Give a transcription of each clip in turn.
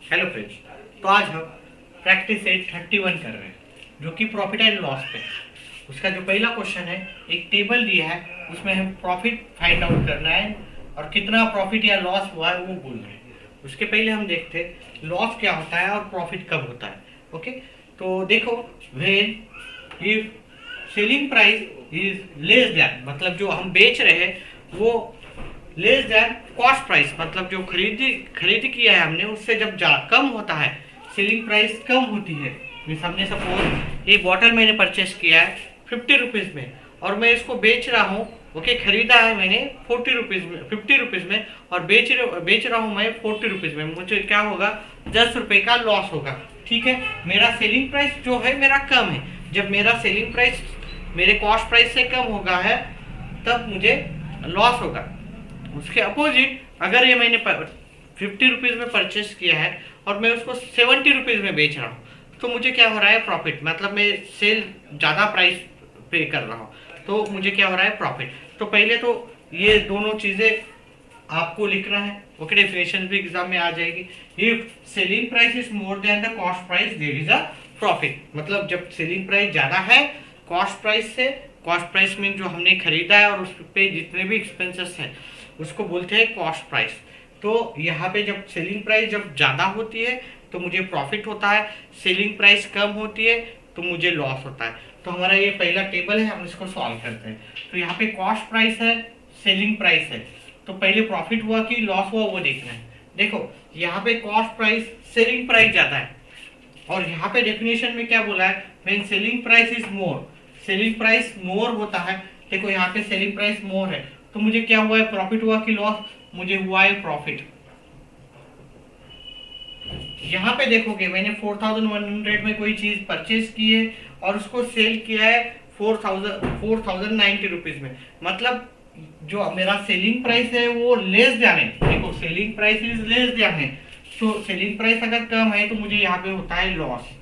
Hello friends. तो आज हम प्रैक्टिस 831 कर रहे हैं जो कि प्रॉफिट एंड लॉस पे है। उसका जो पहला क्वेश्चन है, एक टेबल दिया है, उसमें हम प्रॉफिट फाइंड आउट करना है और कितना प्रॉफिट या लॉस हुआ है वो बोलना है। उसके पहले हम देखते हैं लॉस क्या होता है और प्रॉफिट कब होता है। ओके, तो देखो, when if selling price is less than, मतलब जो हम बेच रहे हैं वो लेस दैन कॉस्ट प्राइस, मतलब जो खरीदी किया है हमने उससे जब कम होता है, सेलिंग प्राइस कम होती है। मीन्स हमने सपोज ये बॉटल मैंने परचेस किया है 50 रुपीज़ में और मैं इसको बेच रहा हूँ। ओके, खरीदा है मैंने 40 रुपीज़ में, 50 रुपीज़ में, और बेच रहा हूँ मैं 40 रुपीज़ में। मुझे क्या होगा, 10 रुपये का लॉस होगा। ठीक है, मेरा सेलिंग प्राइस जो है मेरा कम है। जब मेरा सेलिंग प्राइस मेरे कॉस्ट प्राइस से कम होगा है तब मुझे लॉस होगा। उसके अपोजिट अगर ये मैंने 50 रुपीज़ में परचेस किया है और मैं उसको 70 रुपीज़ में बेच रहा हूँ तो मुझे क्या हो रहा है, प्रॉफिट। मतलब मैं सेल ज़्यादा प्राइस पे कर रहा हूँ तो मुझे क्या हो रहा है, प्रॉफिट। तो पहले तो ये दोनों चीज़ें आपको लिखना है। ओके, डेफिनेशन भी एग्जाम में आ जाएगी। If selling price is more than the cost price there is a profit. मतलब जब सेलिंग प्राइस ज़्यादा है कॉस्ट प्राइस से, कॉस्ट प्राइस में जो हमने खरीदा है और उस पे जितने भी एक्सपेंसेस हैं उसको बोलते हैं कॉस्ट प्राइस। तो यहाँ पे जब सेलिंग प्राइस जब ज़्यादा होती है तो मुझे प्रॉफिट होता है, सेलिंग प्राइस कम होती है तो मुझे लॉस होता है। तो हमारा ये पहला टेबल है, हम इसको सॉल्व करते हैं। तो यहाँ पे कॉस्ट प्राइस है, सेलिंग प्राइस है, तो पहले प्रॉफिट हुआ कि लॉस हुआ वो देखना है। देखो यहाँ पे कॉस्ट प्राइस सेलिंग प्राइस ज़्यादा है और यहाँ पे डेफिनेशन में क्या बोला है, when selling price is more, selling price मोर होता है। देखो यहाँ पे सेलिंग प्राइस मोर है तो मुझे क्या हुआ है, प्रॉफिट हुआ कि लॉस, मुझे हुआ है प्रॉफिट। यहाँ पे देखोगे मैंने 4100 में कोई चीज परचेज की है और उसको सेल किया है 4090 रुपीज में। मतलब जो मेरा सेलिंग प्राइस है वो लेस देन है। देखो selling price is less then है, तो सेलिंग प्राइस अगर कम है तो मुझे यहाँ पे होता है लॉस।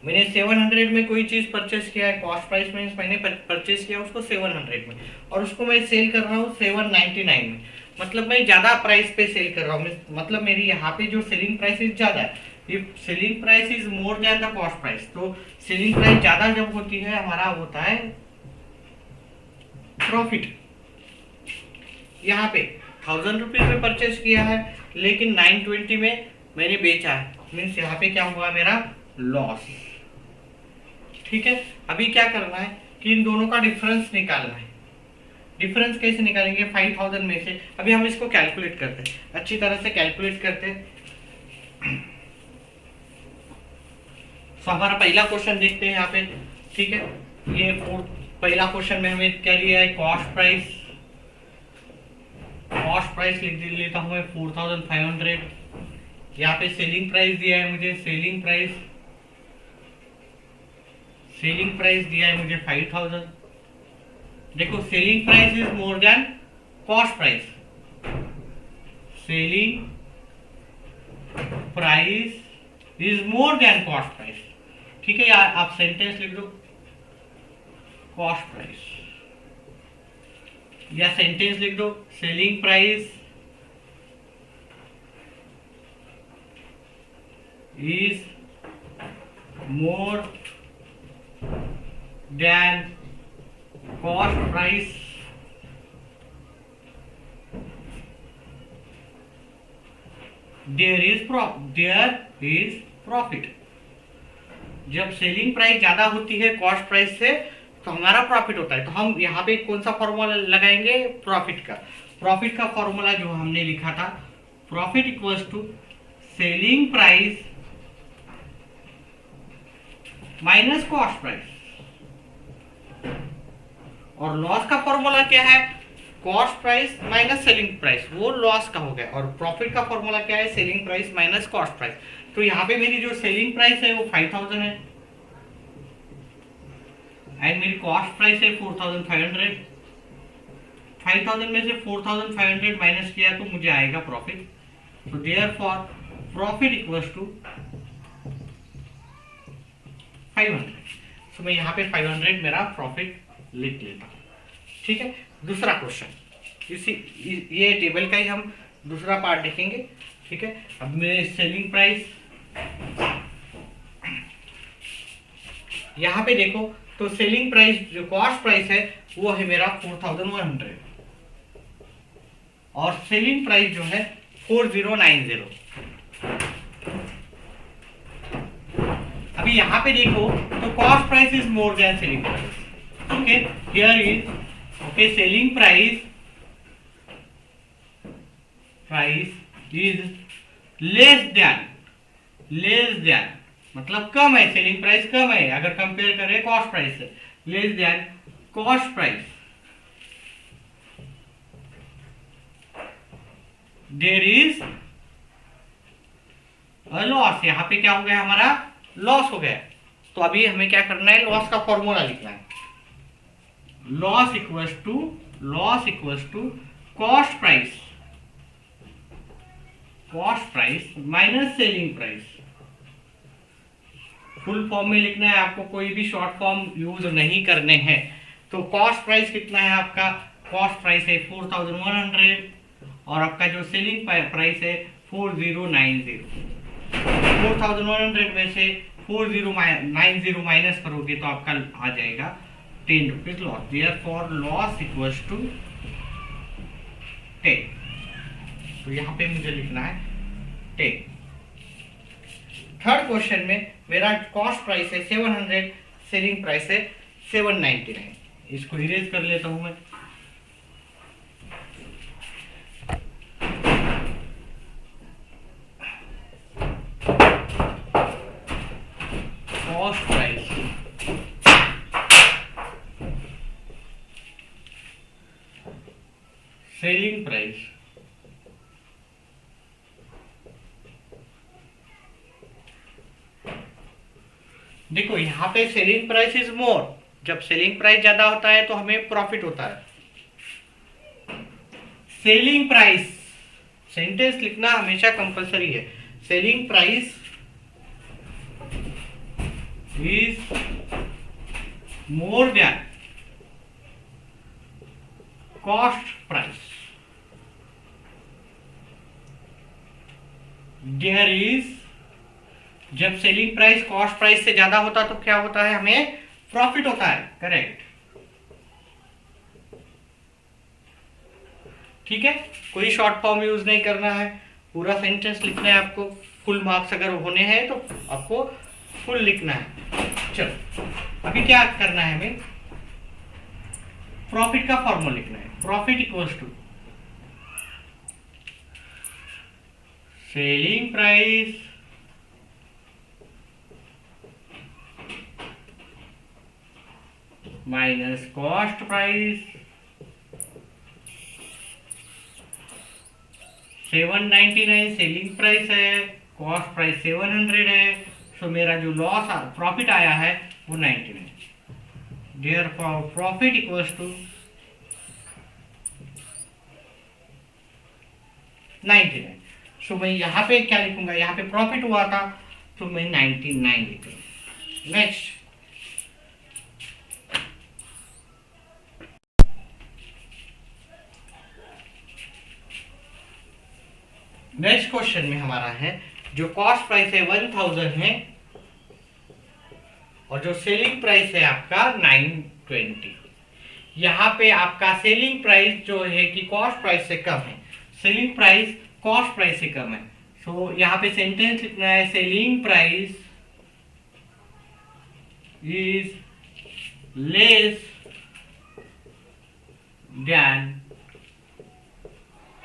मैंने 700 में कोई चीज परचेस किया है, कॉस्ट प्राइस में मैंने परचेस किया उसको 700 में और उसको मैं सेल कर रहा हूँ 799 में। मतलब मैं ज्यादा प्राइस पे सेल कर रहा हूँ, मतलब मेरी यहाँ पे जो सेलिंग प्राइस इज ज्यादा है। If selling price is more than the cost price, तो सेलिंग प्राइस ज्यादा जब होती है हमारा होता है प्रॉफिट। यहाँ पे 1000 रुपीज में परचेस किया है लेकिन 920 में मैंने बेचा है, मीन्स यहाँ पे क्या हुआ, मेरा लॉस। ठीक है, अभी क्या करना है कि इन दोनों का डिफरेंस निकालना है। डिफरेंस कैसे निकालेंगे, 5000 में से अभी हम इसको कैलकुलेट करते हैं, अच्छी तरह से कैलकुलेट करते हैं। तो हमारा पहला क्वेश्चन देखते हैं यहाँ पे। ठीक है, ये पहला क्वेश्चन में हमें क्या दिया है, कॉस्ट प्राइस। कॉस्ट प्राइस लिख लेता हूँ मैं 4500। यहाँ पे सेलिंग प्राइस दिया है मुझे, सेलिंग प्राइस दिया है मुझे 5000। देखो selling price is more than cost price, selling price is more than cost price. ठीक है, यार आप सेंटेंस लिख दो, कॉस्ट प्राइस, या सेंटेंस लिख दो, selling price is more than cost price there is profit. जब सेलिंग प्राइस ज्यादा होती है कॉस्ट प्राइस से तो हमारा प्रॉफिट होता है। तो हम यहाँ पे कौन सा फॉर्मूला लगाएंगे, प्रॉफिट का। प्रॉफिट का फॉर्मूला जो हमने लिखा था, profit equals to selling price minus cost price. और लॉस का फॉर्मूला क्या है, cost price minus selling price, वो लॉस का हो गया। और प्रॉफिट का फॉर्मूला क्या है, selling price minus cost price. तो यहाँ पे मेरी जो सेलिंग प्राइस है वो 5000 है एंड मेरी कॉस्ट प्राइस है 4500। 5000 में से 4500 माइनस किया तो मुझे आएगा प्रॉफिट। तो देयरफॉर प्रॉफिट इक्वल्स टू 500। तो मैं यहाँ पे 500 मेरा प्रॉफिट लिख लेता हूँ। ठीक है, दूसरा क्वेश्चन, इसी ये टेबल का ही हम दूसरा पार्ट देखेंगे, ठीक है। अब मेरे सेलिंग प्राइस यहाँ पे देखो, तो सेलिंग प्राइस जो कॉस्ट प्राइस है वो है मेरा 4100 और सेलिंग प्राइस जो है 4090। अभी यहाँ पे देखो तो cost price is more then selling price, okay. Here is okay selling price is less then मतलब कम है, सेलिंग प्राइस कम है अगर कंपेयर करें कॉस्ट प्राइस से, less than cost price. There is a loss, यहाँ पे क्या हो गया हमारा लॉस हो गया। तो अभी हमें क्या करना है, लॉस का फॉर्मूला लिखना है। Loss equals to cost price minus selling price. Full form में लिखना है आपको, कोई भी शॉर्ट फॉर्म यूज नहीं करने हैं। तो कॉस्ट प्राइस कितना है आपका, कॉस्ट प्राइस है 4100 और आपका जो सेलिंग प्राइस है 4090। 4100 में से 4090 माइनस करोगे तो आपका आ जाएगा 10 rupees loss. Therefore loss equals to 10। तो यहाँ पे मुझे लिखना है 10। थर्ड क्वेश्चन में मेरा कॉस्ट प्राइस है 700, सेलिंग प्राइस है 799। इसको इरेज कर लेता हूं मैं। कॉस्ट प्राइस सेलिंग प्राइस देखो यहाँ पे सेलिंग प्राइस इज मोर, जब सेलिंग प्राइस ज्यादा होता है तो हमें प्रॉफिट होता है। सेलिंग प्राइस सेंटेंस लिखना हमेशा कंपलसरी है। Selling price is more than cost price. There is, जब सेलिंग प्राइस कॉस्ट प्राइस से ज्यादा होता तो क्या होता है, हमें प्रॉफिट होता है, करेक्ट। ठीक है, कोई शॉर्ट फॉर्म यूज नहीं करना है, पूरा सेंटेंस लिखना है आपको। फुल मार्क्स अगर होने हैं तो आपको फुल लिखना है। चलो अभी क्या करना है, हमें प्रॉफिट का फॉर्मूला लिखना है। Profit equals to selling price minus cost price. 799 selling price है, कॉस्ट प्राइस 700 है, सो मेरा जो लॉस प्रॉफिट आया है वो 99। Therefore profit equals to 99। So मैं यहाँ पे क्या लिखूंगा, यहाँ पे प्रॉफिट हुआ था तो मैं 99 लिखूंगा। नेक्स्ट क्वेश्चन में हमारा है, जो कॉस्ट प्राइस है 1000 है और जो सेलिंग प्राइस है आपका 920। यहाँ पे आपका सेलिंग प्राइस जो है कि कॉस्ट प्राइस से कम है, सेलिंग प्राइस कॉस्ट प्राइस से कम है। सो यहाँ पे सेंटेंस लिखना है, selling price is less than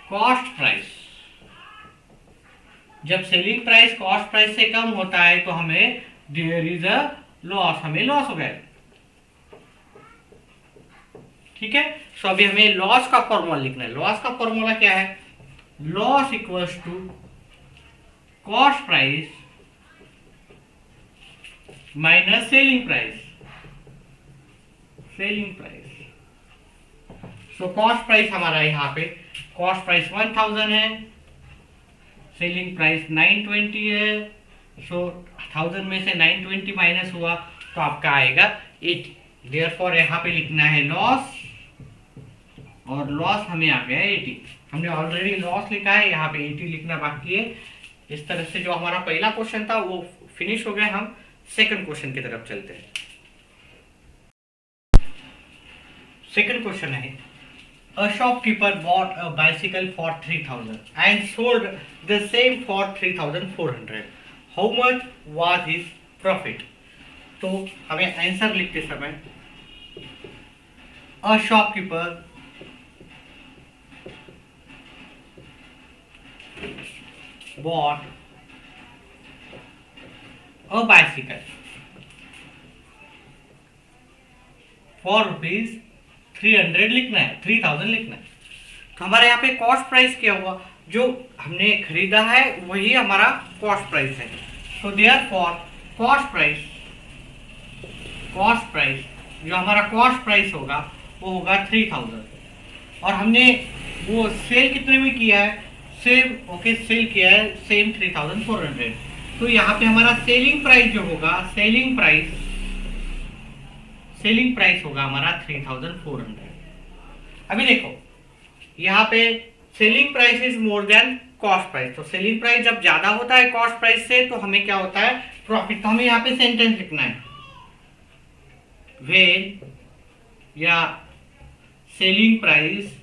cost price. जब सेलिंग प्राइस कॉस्ट प्राइस से कम होता है तो हमें देयर इज अ लॉस, हमें लॉस हो गया। ठीक है, सो अभी हमें लॉस का फॉर्मूला लिखना है। लॉस का फॉर्मूला क्या है, loss equals to cost price minus selling price. So cost price हमारा यहाँ पे कॉस्ट प्राइस 1000 है, सेलिंग प्राइस 920 है। सो 1000 में से 920 माइनस हुआ तो आपका आएगा 80। देयरफॉर यहाँ पे लिखना है लॉस, और लॉस हमें आ गया 80। हमने ऑलरेडी लॉस लिखा है, यहाँ पे 80 लिखना बाकी है। इस तरह से जो हमारा पहला क्वेश्चन था वो फिनिश हो गया। हम सेकंड क्वेश्चन की तरफ चलते हैं। सेकंड क्वेश्चन है, a shopkeeper bought a bicycle for 3000 and sold the same for 3400. How much was his profit? तो हमें आंसर लिखते समय a shopkeeper bought a bicycle for rupees 300 लिखना है, 3000 लिखना है। तो हमारे यहाँ पे कॉस्ट प्राइस क्या हुआ, जो हमने खरीदा है वही हमारा कॉस्ट प्राइस है। तो देयरफॉर कॉस्ट प्राइस जो हमारा कॉस्ट प्राइस होगा वो होगा 3000, और हमने वो सेल कितने में किया है, सेल किया है सेम 3400। तो यहाँ पे हमारा सेलिंग प्राइस जो होगा, सेलिंग प्राइस होगा हमारा 3400। अभी देखो यहाँ पे selling price is more than cost price. तो सेलिंग प्राइस जब ज्यादा होता है कॉस्ट प्राइस से तो हमें क्या होता है, प्रॉफिट। तो हमें यहाँ पे सेंटेंस लिखना है, व्हेन या selling price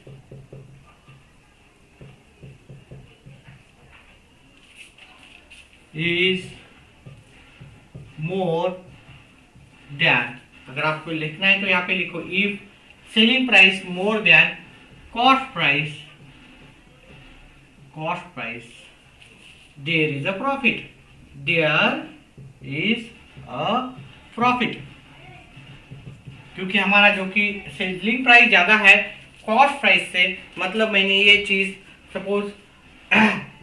is more than, अगर आपको लिखना है तो यहाँ पे लिखो, if selling price more than cost price there is a profit. क्योंकि हमारा जो कि सेलिंग प्राइस ज्यादा है कॉस्ट प्राइस से, मतलब मैंने ये चीज सपोज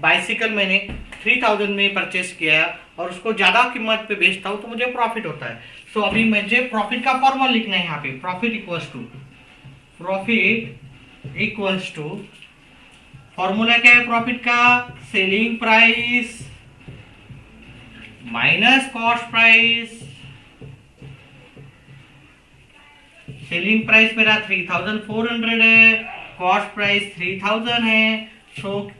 बाइसिकल मैंने 3000 में परचेस किया है और उसको ज्यादा कीमत पे बेचता हूँ तो मुझे प्रॉफिट होता है। सो अभी मुझे प्रॉफिट का फॉर्मूला लिखना है यहाँ पे, प्रॉफिट इक्वल्स टू फॉर्मूला क्या है प्रॉफिट का, selling price minus cost price. Selling price मेरा 3400 है, कॉस्ट प्राइस 3000 है। तो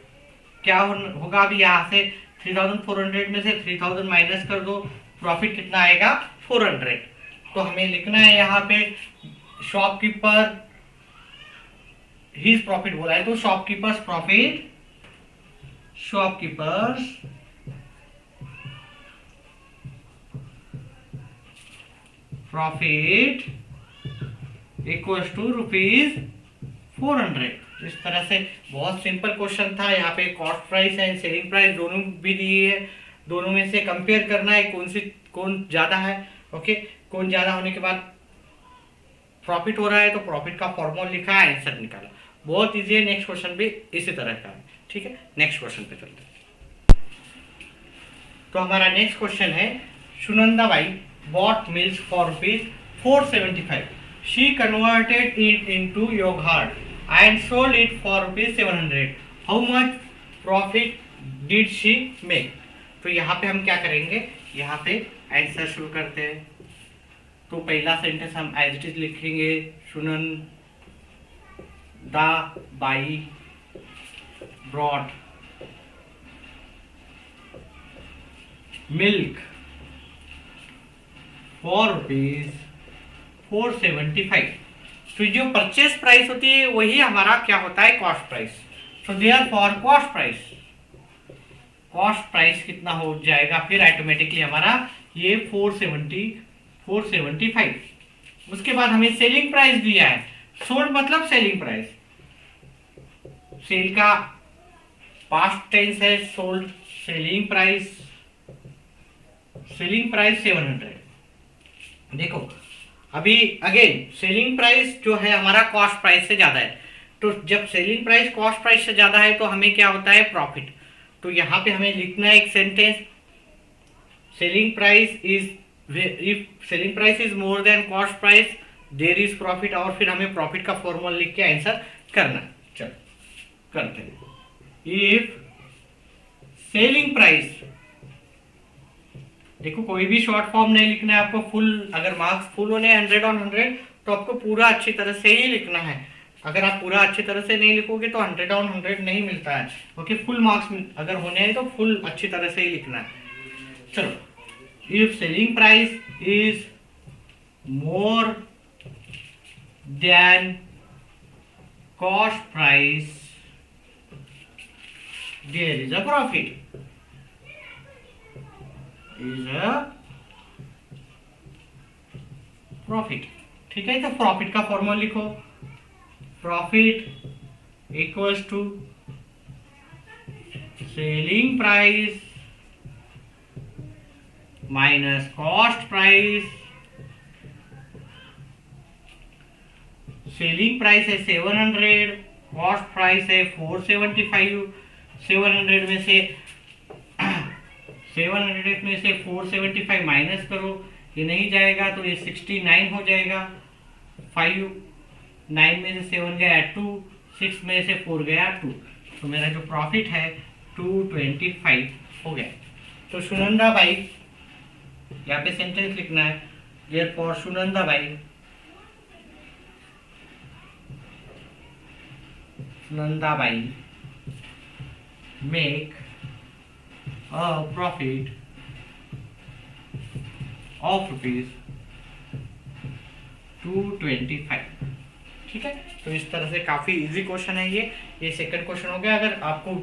क्या होगा, अभी यहाँ से 3400 में से 3000 माइनस कर दो, प्रॉफिट कितना आएगा 400। तो हमें लिखना है यहाँ पे शॉपकीपर हिज प्रॉफिट बोला है, तो शॉपकीपर्स प्रॉफिट इक्वल्स टू ₹400। इस तरह से बहुत सिंपल क्वेश्चन था। यहाँ पे cost price and selling price दोनों भी दी है, दोनों में से कंपेयर करना है कौन ज्यादा है। ओके, कौन ज्यादा होने के बाद प्रॉफिट हो रहा है तो प्रॉफिट का फॉर्मूला लिखा है, आंसर निकाला। बहुत इजी है। नेक्स्ट क्वेश्चन भी इसी तरह का है। ठीक है, नेक्स्ट क्वेश्चन पे चलते हैं। तो हमारा नेक्स्ट क्वेश्चन है, Sunanda Bai bought milk for ₹475. She converted it into yogurt and sold it for ₹700. How much profit did she make? तो यहाँ पे हम क्या करेंगे, यहाँ पे आंसर शुरू करते हैं। तो पहला सेंटेंस हम एज इट इज लिखेंगे, Sunanda by brought milk for ₹475। तो जो परचेस प्राइस होती है वही हमारा क्या होता है, कॉस्ट प्राइस। तो देयरफॉर कॉस्ट प्राइस कितना हो जाएगा, फिर ऑटोमेटिकली हमारा ये 475। उसके बाद हमें सेलिंग प्राइस दिया है, सोल्ड मतलब सेलिंग प्राइस, सेल का पास्ट टेंस है सोल्ड, सेलिंग प्राइस 700। देखो अभी अगेन सेलिंग प्राइस जो है हमारा कॉस्ट प्राइस से ज्यादा है, तो जब सेलिंग प्राइस कॉस्ट प्राइस से ज्यादा है तो हमें क्या होता है, प्रॉफिट। तो यहाँ पे हमें लिखना है एक sentence, selling price is more than cost price there is profit, और फिर हमें प्रॉफिट का फॉर्मूला लिख के आंसर करना। चलो करते हैं। इफ सेलिंग प्राइस, देखो कोई भी शॉर्ट फॉर्म नहीं लिखना है आपको, फुल, अगर मार्क्स फुल होने 100 on 100 तो आपको पूरा अच्छी तरह से ही लिखना है। अगर आप पूरा अच्छी तरह से नहीं लिखोगे तो 100 ऑन 100 नहीं मिलता है। ओके, फुल मार्क्स अगर होने हैं तो फुल अच्छी तरह से ही लिखना है। चलो, if selling price is more than cost price there is a profit. Is a profit. ठीक है, तो प्रॉफिट का फॉर्मूला लिखो। Profit equals to selling price minus cost price. Selling price है 700, कॉस्ट प्राइस है 475। 700 में से 475 माइनस करो, ये नहीं जाएगा तो ये 69 हो जाएगा। 5 9 में से 7 गया 2, 6 में से 4 गया 2, तो मेरा जो प्रॉफिट है 225 हो गया। तो सुनंदा बाई, यहाँ पे सेंटेंस लिखना है, therefore Sunanda by make a profit of rupees 225। ठीक है, तो इस तरह से काफी इजी क्वेश्चन है ये सेकंड क्वेश्चन हो गया। अगर आपको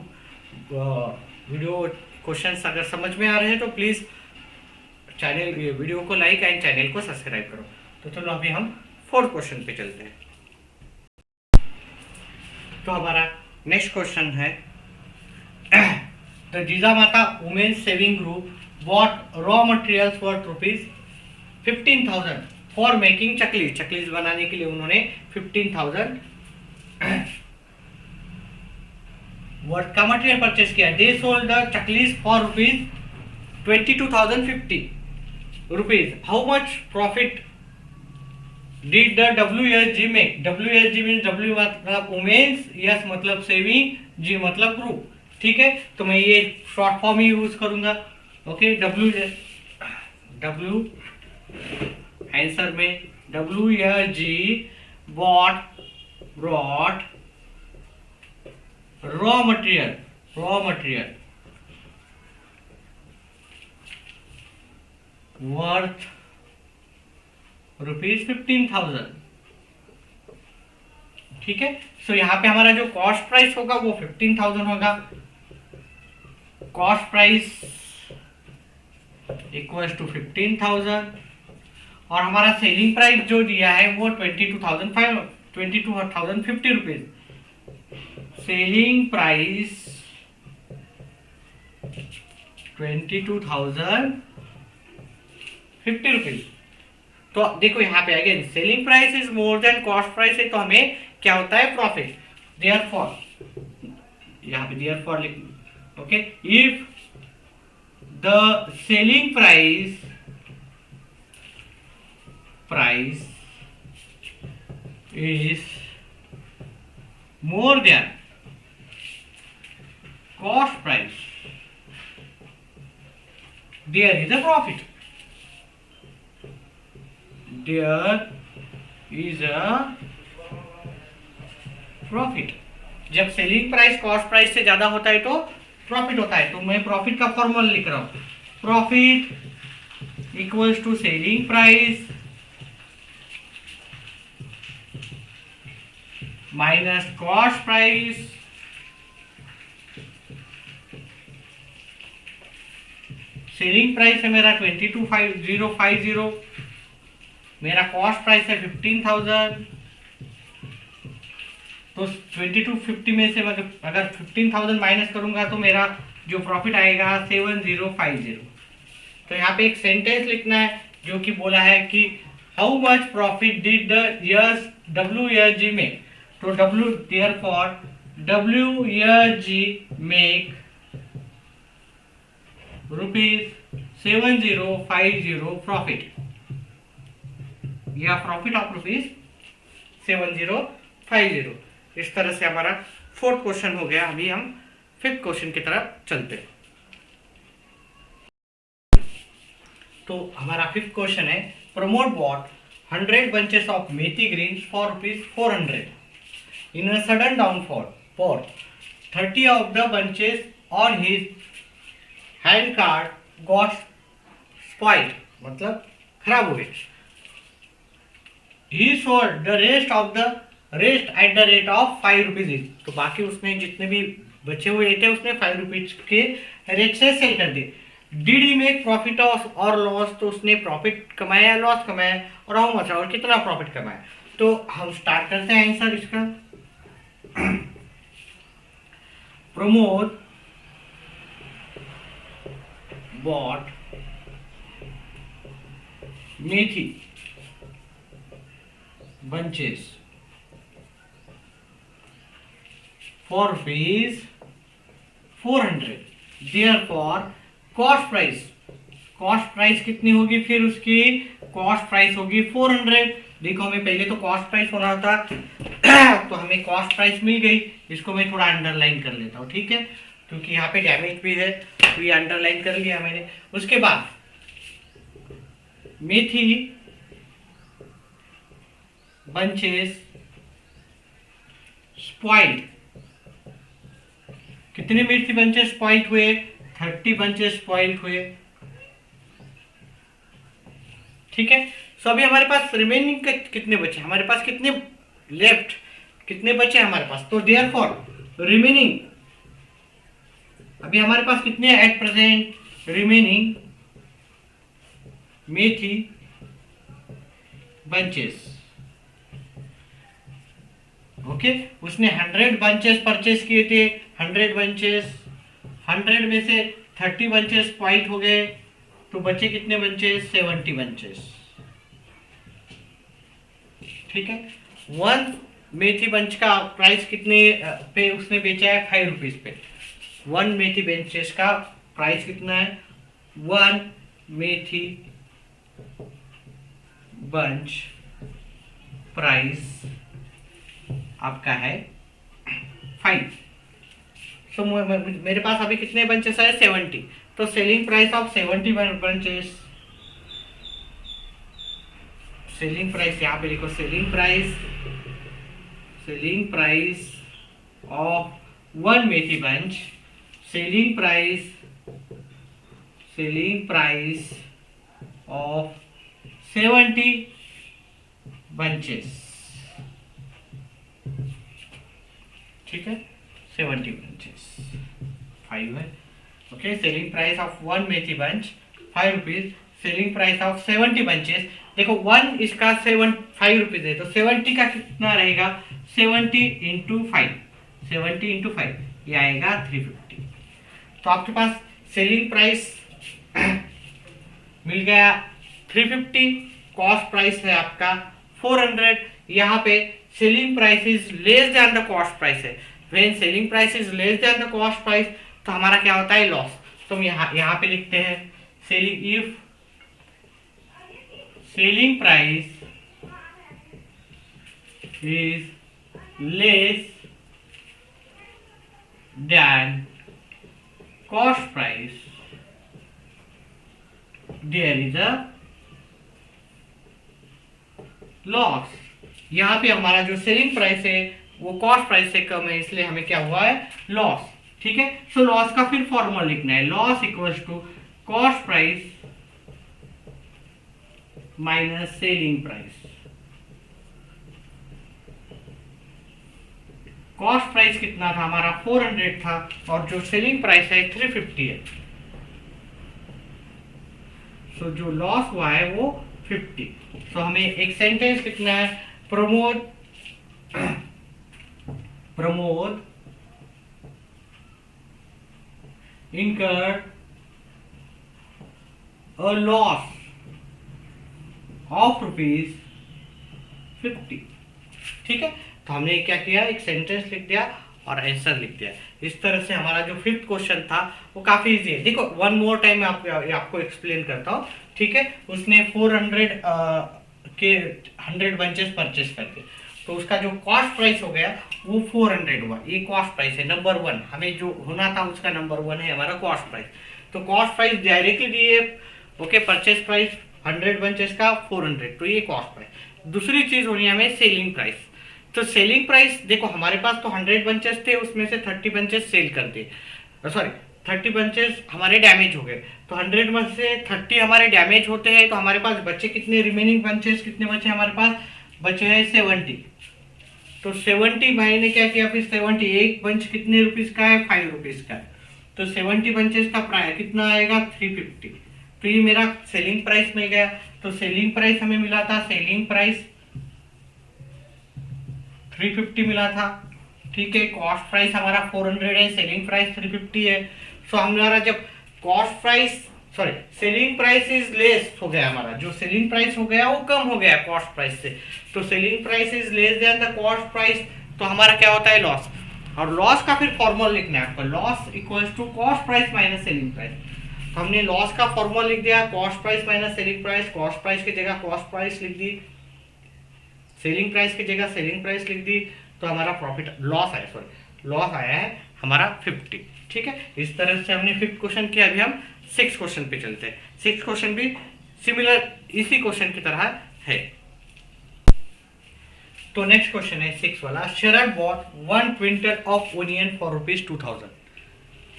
वीडियो क्वेश्चंस अगर समझ में आ रहे हैं तो प्लीज चैनल वीडियो को लाइक एंड चैनल को सब्सक्राइब करो। तो चलो अभी हम फोर्थ क्वेश्चन पे चलते हैं। तो हमारा नेक्स्ट क्वेश्चन है, the Jijamata women's saving group bought raw materials worth rupees 15,000 for making chaklis. Chaklis बनाने के लिए उन्होंने 15,000 वर्थ का मटेरियल परचेस किया। They sold the chaklis for rupees 22,050 rupees. How much profit did the WSG make. WSG means W मतलब women's, S मतलब saving, G मतलब group. ठीक है, तो मैं ये शॉर्ट फॉर्म ही यूज करूंगा। ओके, W आंसर में WSG bought raw material worth rupees 15,000। ठीक है, सो यहाँ पे हमारा जो कॉस्ट प्राइस होगा वो 15,000 होगा। कॉस्ट प्राइस इक्वल्स टू 15,000 और हमारा सेलिंग प्राइस जो दिया है वो 22,050 रुपीज। Selling price 22,050 rupees. तो देखो यहाँ पे again selling price is more than cost price है, तो हमें क्या होता है प्रॉफिट। देयरफॉर यहाँ पे देयरफॉर लिख, okay, if the selling price is more than cost price, there is a profit. There is a profit. जब सेलिंग प्राइस कॉस्ट प्राइस से ज्यादा होता है तो प्रॉफिट होता है। तो मैं प्रॉफिट का फॉर्मूला लिख रहा हूं, profit equals to selling price minus cost price selling price है मेरा 22,050, मेरा कॉस्ट प्राइस है 15,000। तो 2250 में से अगर 15,000 माइनस करूंगा तो मेरा जो प्रॉफिट आएगा 7050। तो यहाँ पे एक सेंटेंस लिखना है जो कि बोला है कि how much profit did the WSG make. तो therefore WSG मेक ₹7050 प्रॉफिट, या प्रॉफिट ऑफ ₹7050। इस तरह से हमारा फोर्थ क्वेश्चन हो गया। अभी हम फिफ्थ क्वेश्चन की तरफ चलते हैं। तो हमारा फिफ्थ क्वेश्चन है, Pramod bought 100 bunches of methi greens for ₹400। In a sudden downfall 30 of the bunches on his hand cart got spoiled, मतलब खराब हुए. He sold the rest at the rate of 5 rupees each. तो बाकी उसने जितने भी बचे हुए थे उसने 5 रुपीज के रेट से सेल कर दिए. डिड ही मेक प्रॉफिट और लॉस, तो उसने प्रॉफिट कमाया लॉस कमाया, और हाउ मच, और कितना प्रॉफिट कमाया. तो हम स्टार्ट करते हैं आंसर इसका. Pramod bought methi bunches for rupees 400. Therefore cost price कितनी होगी, फिर उसकी कॉस्ट प्राइस होगी 400. देखो हमें पहले तो कॉस्ट प्राइस होना था तो हमें कॉस्ट प्राइस मिल गई. इसको मैं थोड़ा अंडरलाइन कर लेता हूँ, ठीक है, क्योंकि यहाँ पे डैमेज भी है, तो ये अंडरलाइन कर लिया मैंने. उसके बाद मेथी बंचेस स्पॉइल्ड. कितने मेथी बंचेस स्पॉइल्ड हुए, 30 बंचेस स्पॉइल्ड हुए. ठीक है. सो अभी हमारे पास रिमेनिंग कितने बचे, हमारे पास कितने लेफ्ट, कितने बचे हमारे पास. तो देयरफॉर रिमेनिंग, अभी हमारे पास कितने at present remaining methi bunches. Okay, उसने 100 बंचेस परचेस किए थे. 100 बंचेस, 100 में से 30 बंचेस स्पॉइल्ड हो गए, तो बचे कितने बंचेस, 70 बंचेस. ठीक है. 1 मेथी बंच का प्राइस कितने पे उसने बेचा है, 5 रुपीज पे. 1 मेथी बंचेस का प्राइस कितना है, 1 मेथी बंच प्राइस आपका है 5. सो मेरे पास अभी कितने बंचेस है, 70. तो selling price of 70 bunches, selling price यहाँ पे लिखो, selling price of 1 methi bunch, selling price of 70 bunches. ठीक है, 70 बंचेस 5 है. Okay, selling price of 1 methi bunch 5 rupees, selling price of 70 bunches. देखो 1 इसका 5 रुपीज है, तो 70 का कितना रहेगा, 70 इंटू 5, ये आएगा 350. तो आपके पास सेलिंग प्राइस मिल गया 350, कॉस्ट प्राइस है आपका 400. यहाँ पे selling price is less than the cost price है. When selling price is less than the cost price, तो हमारा क्या होता है, लॉस. तो हम यहाँ पे लिखते हैं if selling price is less than cost price, there is a loss. यहाँ पे हमारा जो सेलिंग प्राइस है वो कॉस्ट प्राइस से कम है, इसलिए हमें क्या हुआ है, लॉस. ठीक है. सो लॉस का फिर फॉर्मूला लिखना है, loss equals to cost price minus selling price. Cost price कितना था हमारा, 400 था, और जो सेलिंग प्राइस है 350 है. सो जो लॉस हुआ है वो 50. सो हमें एक सेंटेंस कितना है, Pramod incurred a loss of rupees 50. ठीक है. तो हमने क्या किया, एक सेंटेंस लिख दिया और आंसर लिख दिया. इस तरह से हमारा जो 5th क्वेश्चन था वो काफी इजी है. देखो वन मोर टाइम आपको एक्सप्लेन करता हूँ. ठीक है. उसने 400 के 100 बंचेस परचेस करके, तो उसका जो कॉस्ट प्राइस हो गया वो 400 हुआ. ये कॉस्ट प्राइस है नंबर 1. हमें जो होना था उसका नंबर 1 है हमारा कॉस्ट प्राइस. तो कॉस्ट प्राइस डायरेक्टली दिए. ओके, परचेस प्राइस 100 बंचेस का 400, तो ये कॉस्ट प्राइस. दूसरी चीज होनी है हमें सेलिंग प्राइस. तो सेलिंग प्राइस देखो हमारे पास तो 100 बंचेस थे, उसमें से 30 बंचेस सेल कर दिए, सॉरी 30 बंचेस हमारे डैमेज हो गए, तो 100 में से 30 हमारे डैमेज होते हैं, तो हमारे पास बचे कितने, रिमेनिंग बंचेस कितने बचे हमारे पास, बचे हैं 70। तो 70 भाई ने क्या किया फिर, 70 एक बंच कितने रुपीस का है, 5 रुपीस का है, तो 70 बंचेस का प्राइस कितना आएगा, 350। तो ये मेरा सेलिंग प्राइस मिल गया। तो सेलिंग प्राइस हमें मिला था, सेलिंग प्राइस 350 मिला था, ठीक है। कॉस्ट प्राइस हमारा 400 है, सेलिंग प्राइस 350 है। सो हमारा जब cost price, sorry selling price is less हो गया, हमारा जो सेलिंग प्राइस हो गया वो कम हो गया कॉस्ट प्राइस से, तो selling price is less than the cost price, तो हमारा क्या होता है, लॉस। और लॉस का फिर फॉर्मूला लिखना है आपको, loss equals to cost price minus selling price. तो हमने लॉस का फॉर्मूला लिख दिया, cost price minus selling price, cost price की जगह कॉस्ट प्राइस लिख दी, सेलिंग प्राइस की जगह सेलिंग प्राइस लिख दी, तो हमारा प्रॉफिट लॉस आया, सॉरी लॉस आया है हमारा 50, ठीक है। इस तरह से हमने 5th क्वेश्चन किया। अभी हम 6th क्वेश्चन पे चलते हैं। 6th क्वेश्चन भी सिमिलर इसी क्वेश्चन की तरह है। तो नेक्स्ट क्वेश्चन है 6 वाला, Sharad bought 1 quintal of onion for ₹2000,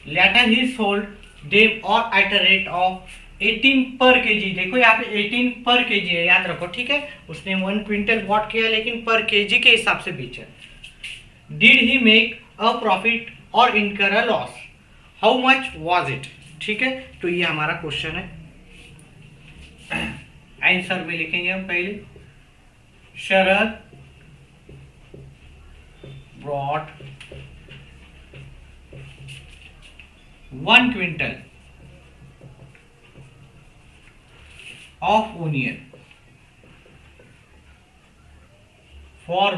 later he sold them और at a rate of 18 per KG. देखो यहाँ पे 18 पर केजी है, याद रखो, ठीक है। उसने 1 क्विंटल बॉट किया लेकिन पर केजी के हिसाब से बेचा। Did he make a profit और इनकर a loss, how much was it, ठीक है। तो ये हमारा क्वेश्चन है। आंसर में लिखेंगे हम पहले, शरद brought 1 quintal of onion for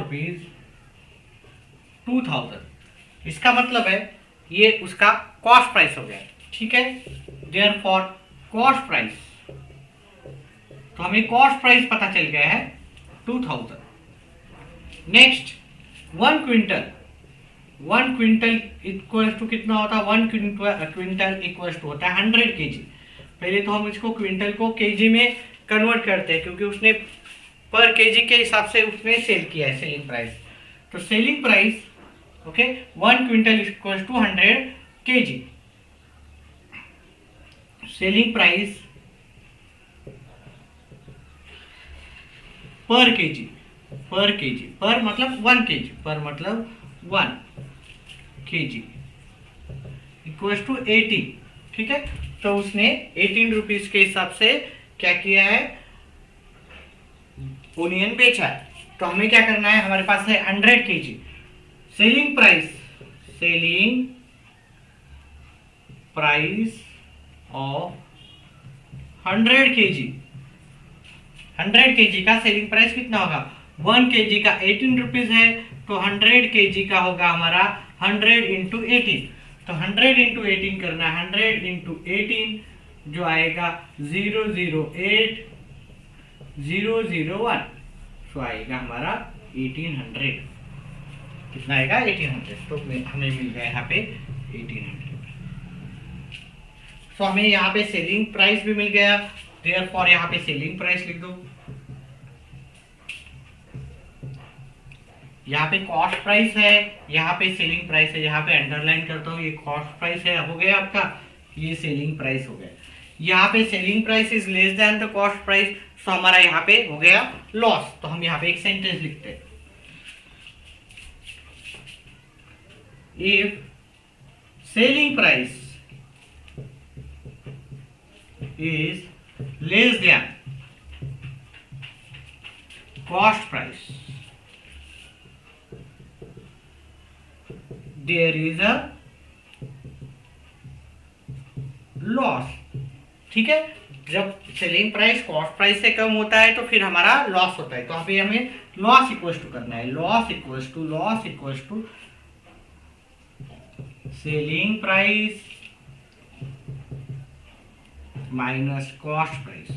₹2000। इसका मतलब है ये उसका कॉस्ट प्राइस हो गया, ठीक है। देयरफॉर कॉस्ट प्राइस, तो हमें कॉस्ट प्राइस पता चल गया है 2000। Next 1 quintal, 1 quintal equals to कितना होता है, 1 क्विंटल इक्वल्स टू होता है 100 केजी। पहले तो हम इसको क्विंटल को केजी में कन्वर्ट करते हैं, क्योंकि उसने पर केजी के हिसाब से उसने सेल किया है, सेलिंग प्राइस। तो selling price, okay, 1 quintal equals to 100 kg. Selling price per kg, per kg, per मतलब 1 केजी, पर मतलब 1 केजी इक्वल्स टू 18, ठीक है। तो उसने 18 रुपीज के हिसाब से क्या किया है, ओनियन बेचा है। तो हमें क्या करना है, हमारे पास है 100 kg, selling price, selling price of 100 KG, 100 KG का सेलिंग प्राइस कितना होगा, 1 केजी का 18 रुपीज है, तो 100 केजी का होगा हमारा 100 इंटू 18। तो 100 इंटू 18 करना है, 100 इंटू 18 जो आएगा 008001, तो आएगा हमारा 1800। कितना आएगा, 1800। तो हमें मिल गया यहाँ पे 1800। तो हमें यहाँ पे सेलिंग प्राइस भी मिल गया, देयरफॉर यहाँ पे सेलिंग प्राइस लिख दो। यहाँ पे कॉस्ट प्राइस है, यहाँ पे सेलिंग प्राइस है, यहाँ पे अंडरलाइन करता हूँ, ये कॉस्ट प्राइस है, हो गया आपका, ये सेलिंग प्राइस हो गया। यहाँ पे selling price is less than the cost price, तो हमारा यहाँ पे हो गया लॉस। तो हम यहाँ पे एक सेंटेंस लिखते हैं, if selling price is less than cost price, there is a loss, ठीक है। जब सेलिंग प्राइस कॉस्ट प्राइस से कम होता है तो फिर हमारा लॉस होता है। तो अभी हमें लॉस इक्वल्स टू करना है, loss equals to selling price minus cost price.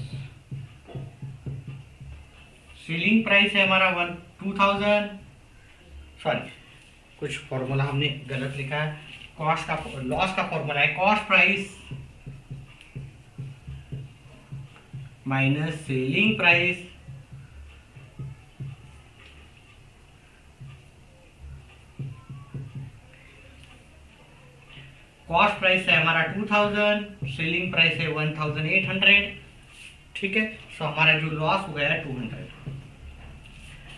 Selling price है हमारा 2000, सॉरी कुछ फॉर्मूला हमने गलत लिखा है, कॉस्ट का, लॉस का फॉर्मूला है cost price minus selling price cost price है हमारा 2000, सेलिंग प्राइस है 1800, ठीक है। सो हमारा जो लॉस हो गया है 200।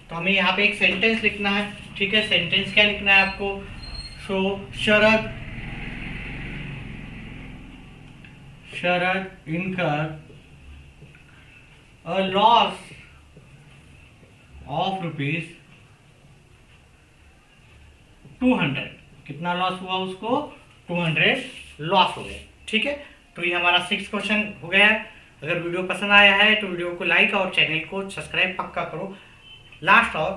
तो हमें यहाँ पे एक सेंटेंस लिखना है, ठीक है। सेंटेंस क्या लिखना है आपको? सो शरद इनकर अ लॉस ऑफ रुपीज 200। कितना लॉस हुआ उसको? 200 लॉस हो गया, ठीक है। तो ये हमारा 6 क्वेश्चन हो गया है। अगर वीडियो पसंद आया है तो वीडियो को लाइक और चैनल को सब्सक्राइब पक्का करो। लास्ट और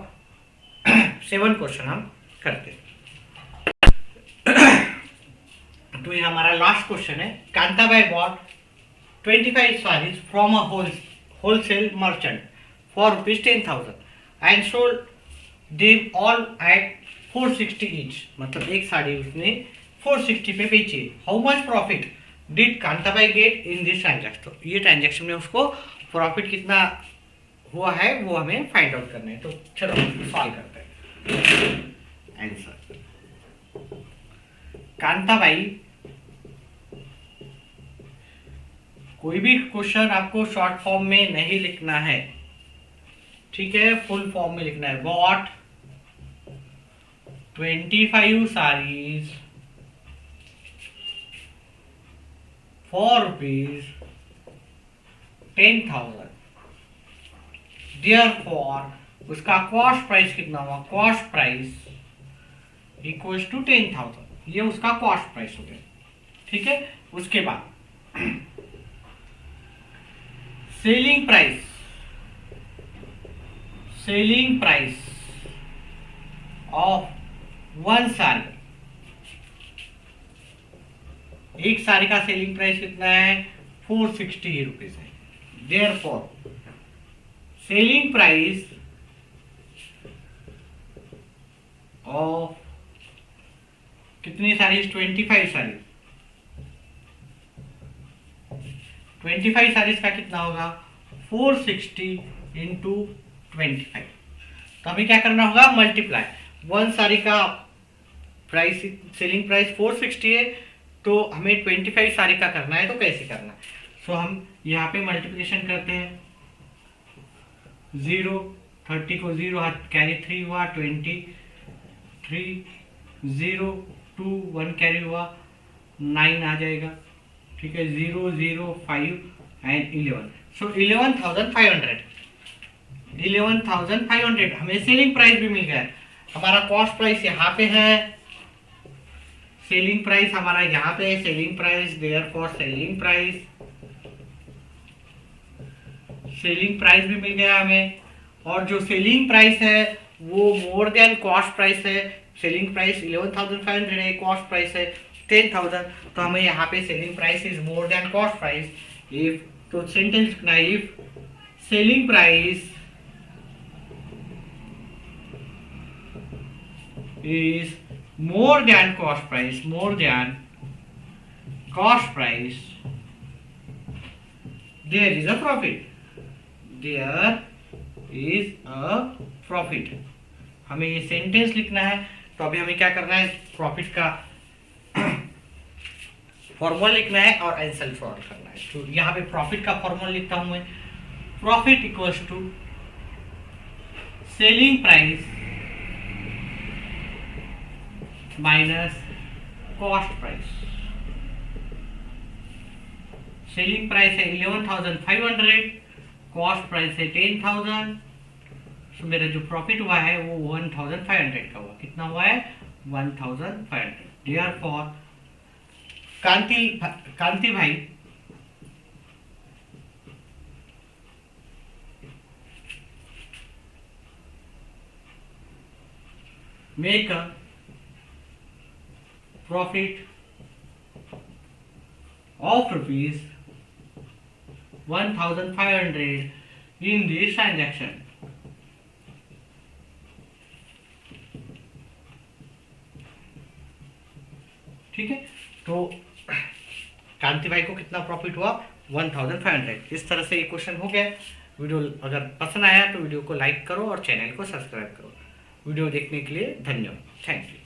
7 क्वेश्चन हम करते हैं। तो ये हमारा लास्ट क्वेश्चन है। Kantabai bought 25 sarees from a wholesale merchant for ₹10,000 and sold them all at 460 each. मतलब एक साड़ी उसने 460 पे बेची। How much profit did Kantabai get in this transaction? तो ये ट्रांजैक्शन में उसको प्रॉफिट कितना हुआ है वो हमें फाइंड आउट करना है। तो चलो सॉल्व करते हैं। आंसर, कांताबाई, कोई भी क्वेश्चन आपको शॉर्ट फॉर्म में नहीं लिखना है, ठीक है, फुल फॉर्म में लिखना है। Bought 25 sarees for ₹10,000। Therefore उसका कॉस्ट प्राइस कितना हुआ? Cost price equals to 10,000। ये उसका कॉस्ट प्राइस हो गया, ठीक है। उसके बाद selling price of one sari, एक साड़ी का सेलिंग प्राइस कितना है? 460 रुपीज है। देयरफॉर सेलिंग प्राइस ऑफ कितनी साड़ीज? 25 साड़ीज। 25 साड़ीज का कितना होगा? 460 इंटू 25। तो हमें क्या करना होगा? मल्टीप्लाई। वन साड़ी का प्राइस, सेलिंग प्राइस 460 है, तो हमें 25 साड़ी का करना है। तो कैसे करना है? सो हम यहाँ पे मल्टीप्लिकेशन करते हैं। 0, 30 को 0 हाथ कैरी 3 हुआ, 23, 0, 2, 1 कैरी हुआ, 9 आ जाएगा, ठीक है। 0, 0, 5 एंड 11। सो 11,500 हमें सेलिंग प्राइस भी मिल गया। हमारा कॉस्ट प्राइस यहाँ पे है, सेलिंग प्राइस हमारा यहाँ पे है। Selling price, therefore selling price भी मिल गया हमें। और जो सेलिंग प्राइस है वो मोर देन कॉस्ट प्राइस है। सेलिंग प्राइस 11,500 है, कॉस्ट प्राइस है 10,000। तो हमें यहाँ पे selling price is more than cost price. If, तो सेंटेंस लिखना है, if selling price is more than cost price, there is a profit। हमें ये सेंटेंस लिखना है। तो अभी हमें क्या करना है? प्रॉफिट का फॉर्मूला लिखना है और आंसर सॉल्व करना है। तो यहाँ पे प्रॉफिट का फॉर्मूला लिखता हूं मैं। Profit equals to selling price minus cost price. Selling price है 11,500, कॉस्ट प्राइस है 10,000। तो मेरा जो प्रॉफिट हुआ है वो 1,500 का हुआ। कितना हुआ है? 1,500। देयरफॉर कांति भाई make a profit of ₹1,500 in this transaction। ठीक है। तो कांति भाई को कितना प्रॉफिट हुआ? 1,500। इस तरह से ये क्वेश्चन हो गया। वीडियो अगर पसंद आया तो वीडियो को लाइक करो और चैनल को सब्सक्राइब करो। वीडियो देखने के लिए धन्यवाद। Thank you.